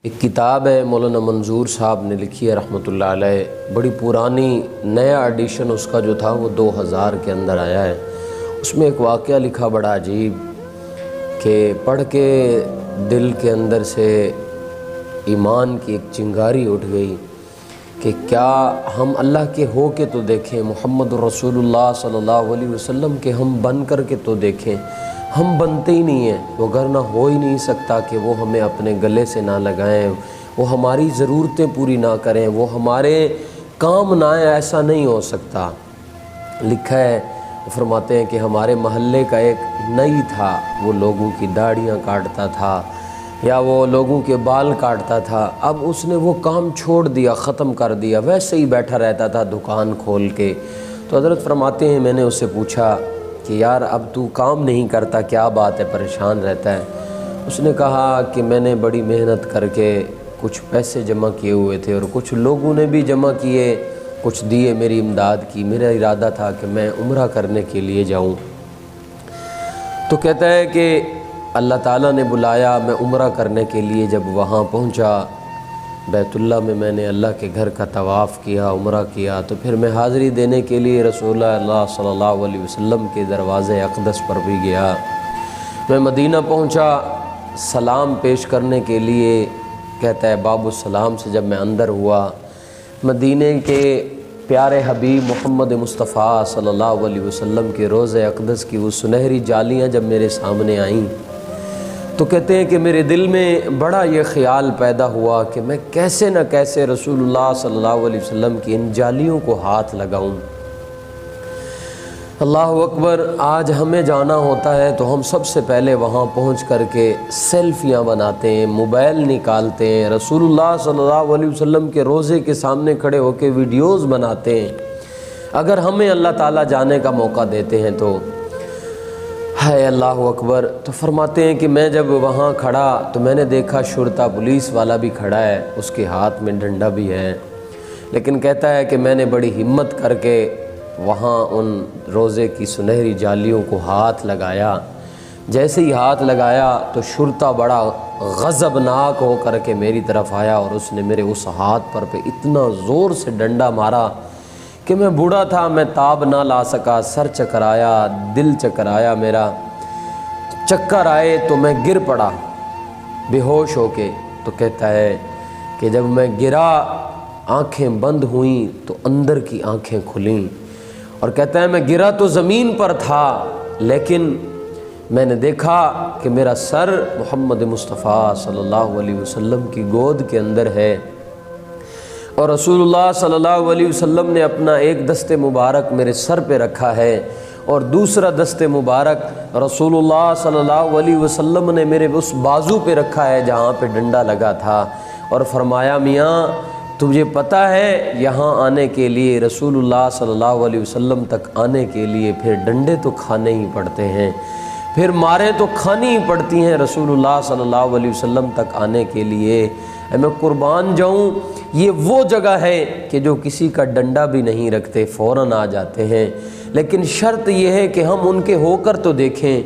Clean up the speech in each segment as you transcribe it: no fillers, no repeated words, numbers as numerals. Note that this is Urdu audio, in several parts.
ایک کتاب ہے مولانا منظور صاحب نے لکھی ہے رحمۃ اللہ علیہ، بڑی پرانی، نیا ایڈیشن اس کا جو تھا وہ 2000 کے اندر آیا ہے۔ اس میں ایک واقعہ لکھا بڑا عجیب کہ پڑھ کے دل کے اندر سے ایمان کی ایک چنگاری اٹھ گئی کہ کیا ہم اللہ کے ہو کے تو دیکھیں، محمد رسول اللہ صلی اللہ علیہ وسلم کے ہم بن کر کے تو دیکھیں۔ ہم بنتے ہی نہیں ہیں، وہ ورنہ ہو ہی نہیں سکتا کہ وہ ہمیں اپنے گلے سے نہ لگائیں، وہ ہماری ضرورتیں پوری نہ کریں، وہ ہمارے کام نہ آئیں، ایسا نہیں ہو سکتا۔ لکھا ہے، وہ فرماتے ہیں کہ ہمارے محلے کا ایک نئی تھا، وہ لوگوں کی داڑھیاں کاٹتا تھا یا وہ لوگوں کے بال کاٹتا تھا۔ اب اس نے وہ کام چھوڑ دیا، ختم کر دیا، ویسے ہی بیٹھا رہتا تھا دکان کھول کے۔ تو حضرت فرماتے ہیں میں نے اس سے پوچھا کہ یار اب تو کام نہیں کرتا، کیا بات ہے، پریشان رہتا ہے؟ اس نے کہا کہ میں نے بڑی محنت کر کے کچھ پیسے جمع کیے ہوئے تھے اور کچھ لوگوں نے بھی جمع کیے، کچھ دیے، میری امداد کی۔ میرا ارادہ تھا کہ میں عمرہ کرنے کے لیے جاؤں۔ تو کہتا ہے کہ اللہ تعالیٰ نے بلایا، میں عمرہ کرنے کے لیے جب وہاں پہنچا بیت اللہ میں نے اللہ کے گھر کا طواف کیا، عمرہ کیا، تو پھر میں حاضری دینے کے لیے رسول اللہ صلی اللہ علیہ وسلم کے دروازے اقدس پر بھی گیا۔ میں مدینہ پہنچا سلام پیش کرنے کے لیے، کہتا ہے باب السلام سے جب میں اندر ہوا، مدینے کے پیارے حبیب محمد مصطفیٰ صلی اللہ علیہ وسلم کے روضہ اقدس کی وہ سنہری جالیاں جب میرے سامنے آئیں تو کہتے ہیں کہ میرے دل میں بڑا یہ خیال پیدا ہوا کہ میں کیسے نہ کیسے رسول اللہ صلی اللہ علیہ وسلم کی ان جالیوں کو ہاتھ لگاؤں۔ اللہ اکبر، آج ہمیں جانا ہوتا ہے تو ہم سب سے پہلے وہاں پہنچ کر کے سیلفیاں بناتے ہیں، موبائل نکالتے ہیں، رسول اللہ صلی اللہ علیہ وسلم کے روضے کے سامنے کھڑے ہو کے ویڈیوز بناتے ہیں۔ اگر ہمیں اللہ تعالیٰ جانے کا موقع دیتے ہیں تو ہے اللہ اکبر۔ تو فرماتے ہیں کہ میں جب وہاں کھڑا تو میں نے دیکھا شرطہ پولیس والا بھی کھڑا ہے، اس کے ہاتھ میں ڈنڈا بھی ہے، لیکن کہتا ہے کہ میں نے بڑی ہمت کر کے وہاں ان روزے کی سنہری جالیوں کو ہاتھ لگایا۔ جیسے ہی ہاتھ لگایا تو شرطہ بڑا غضبناک ہو کر کے میری طرف آیا اور اس نے میرے اس ہاتھ پر پہ اتنا زور سے ڈنڈا مارا کہ میں بوڑھا تھا، میں تاب نہ لا سکا، سر چکرایا، دل چکرایا، میرا چکر آئے تو میں گر پڑا بے ہوش ہو کے۔ تو کہتا ہے کہ جب میں گرا آنکھیں بند ہوئیں تو اندر کی آنکھیں کھلیں، اور کہتا ہے میں گرا تو زمین پر تھا لیکن میں نے دیکھا کہ میرا سر محمد مصطفیٰ صلی اللہ علیہ وسلم کی گود کے اندر ہے، اور رسول اللہ صلی اللہ علیہ وسلم نے اپنا ایک دست مبارک میرے سر پہ رکھا ہے اور دوسرا دست مبارک رسول اللہ صلی اللہ علیہ وسلم نے میرے اس بازو پہ رکھا ہے جہاں پہ ڈنڈا لگا تھا، اور فرمایا میاں تجھے پتہ ہے یہاں آنے کے لیے، رسول اللہ صلی اللہ علیہ وسلم تک آنے کے لیے پھر ڈنڈے تو کھانے ہی پڑتے ہیں، پھر ماریں تو کھانی ہی پڑتی ہیں رسول اللہ صلی اللہ علیہ وسلم تک آنے کے لیے۔ میں قربان جاؤں، یہ وہ جگہ ہے کہ جو کسی کا ڈنڈا بھی نہیں رکھتے، فوراً آ جاتے ہیں، لیکن شرط یہ ہے کہ ہم ان کے ہو کر تو دیکھیں،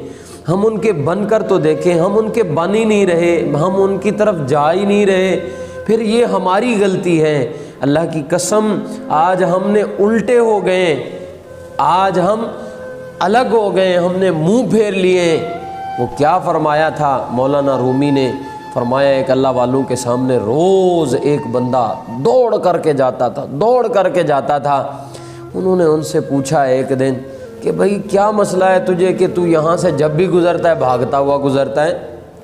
ہم ان کے بن کر تو دیکھیں، ہم ان کے بن ہی نہیں رہے، ہم ان کی طرف جا ہی نہیں رہے، پھر یہ ہماری غلطی ہے۔ اللہ کی قسم آج ہم نے الٹے ہو گئے، آج ہم الگ ہو گئے، ہم نے منہ پھیر لیے۔ وہ کیا فرمایا تھا مولانا رومی نے؟ فرمایا ایک اللہ والوں کے سامنے روز ایک بندہ دوڑ کر کے جاتا تھا، انہوں نے ان سے پوچھا ایک دن کہ بھئی کیا مسئلہ ہے تجھے کہ تو یہاں سے جب بھی گزرتا ہے بھاگتا ہوا گزرتا ہے؟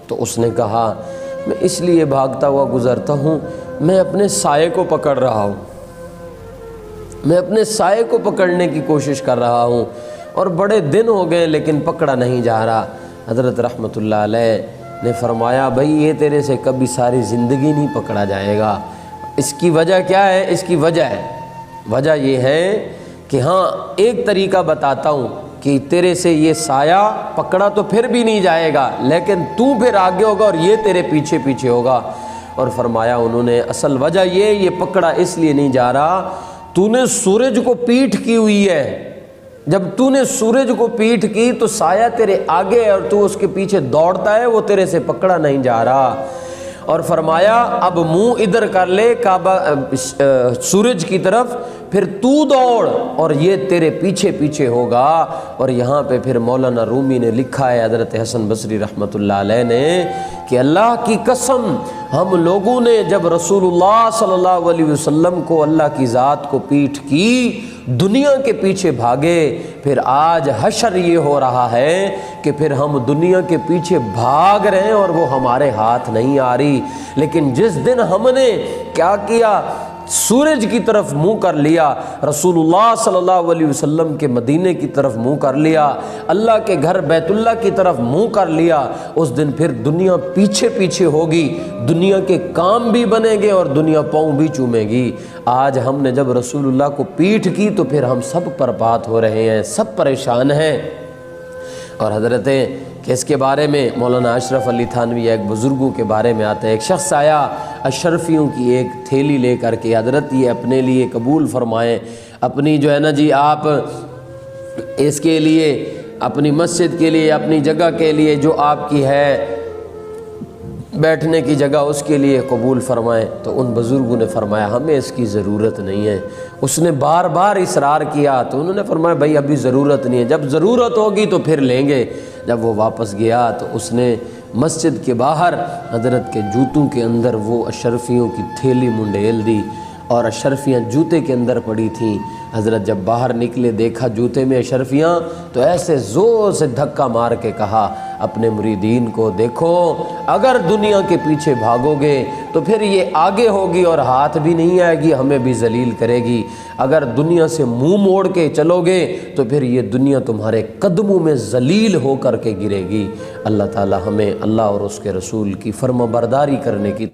تو اس نے کہا میں اس لیے بھاگتا ہوا گزرتا ہوں، میں اپنے سائے کو پکڑ رہا ہوں، میں اپنے سائے کو پکڑنے کی کوشش کر رہا ہوں، اور بڑے دن ہو گئے لیکن پکڑا نہیں جا رہا۔ حضرت رحمۃ اللہ علیہ نے فرمایا بھئی یہ تیرے سے کبھی ساری زندگی نہیں پکڑا جائے گا۔ اس کی وجہ کیا ہے؟ اس کی وجہ یہ ہے کہ ہاں ایک طریقہ بتاتا ہوں کہ تیرے سے یہ سایہ پکڑا تو پھر بھی نہیں جائے گا، لیکن تو پھر آگے ہوگا اور یہ تیرے پیچھے پیچھے ہوگا۔ اور فرمایا انہوں نے اصل وجہ یہ پکڑا اس لیے نہیں جا رہا، تو نے سورج کو پیٹھ کی ہوئی ہے، جب تو نے سورج کو پیٹھ کی تو سایہ تیرے آگے اور تو اس کے پیچھے دوڑتا ہے، وہ تیرے سے پکڑا نہیں جا رہا۔ اور فرمایا اب منہ ادھر کر لے کعبہ سورج کی طرف، پھر تو دوڑ اور یہ تیرے پیچھے پیچھے ہوگا۔ اور یہاں پہ پھر مولانا رومی نے لکھا ہے، حضرت حسن بصری رحمۃ اللہ علیہ نے، کہ اللہ کی قسم ہم لوگوں نے جب رسول اللہ صلی اللہ علیہ وسلم کو، اللہ کی ذات کو پیٹھ کی، دنیا کے پیچھے بھاگے، پھر آج حشر یہ ہو رہا ہے کہ پھر ہم دنیا کے پیچھے بھاگ رہے ہیں اور وہ ہمارے ہاتھ نہیں آ رہی۔ لیکن جس دن ہم نے کیا کیا، سورج کی طرف منہ کر لیا، رسول اللہ صلی اللہ علیہ وسلم کے مدینے کی طرف منہ کر لیا، اللہ کے گھر بیت اللہ کی طرف منہ کر لیا، اس دن پھر دنیا پیچھے پیچھے ہوگی، دنیا کے کام بھی بنیں گے اور دنیا پاؤں بھی چومے گی۔ آج ہم نے جب رسول اللہ کو پیٹھ کی تو پھر ہم سب پر بات ہو رہے ہیں، سب پریشان ہیں۔ اور حضرت کہ اس کے بارے میں مولانا اشرف علی تھانوی ایک بزرگوں کے بارے میں آتا ہے، ایک شخص آیا اشرفیوں کی ایک تھیلی لے کر کے، حضرت یہ اپنے لیے قبول فرمائیں، اپنی جو ہے نا جی آپ اس کے لیے، اپنی مسجد کے لیے، اپنی جگہ کے لیے جو آپ کی ہے بیٹھنے کی جگہ، اس کے لیے قبول فرمائیں۔ تو ان بزرگوں نے فرمایا ہمیں اس کی ضرورت نہیں ہے۔ اس نے بار بار اصرار کیا تو انہوں نے فرمایا بھائی ابھی ضرورت نہیں ہے، جب ضرورت ہوگی تو پھر لیں گے۔ جب وہ واپس گیا تو اس نے مسجد کے باہر حضرت کے جوتوں کے اندر وہ اشرفیوں کی تھیلی منڈیل دی، اور اشرفیاں جوتے کے اندر پڑی تھیں۔ حضرت جب باہر نکلے دیکھا جوتے میں اشرفیاں، تو ایسے زور سے دھکا مار کے کہا اپنے مریدین کو، دیکھو اگر دنیا کے پیچھے بھاگو گے تو پھر یہ آگے ہوگی اور ہاتھ بھی نہیں آئے گی، ہمیں بھی ذلیل کرے گی۔ اگر دنیا سے منہ موڑ کے چلو گے تو پھر یہ دنیا تمہارے قدموں میں ذلیل ہو کر کے گرے گی۔ اللہ تعالی ہمیں اللہ اور اس کے رسول کی فرما برداری کرنے کی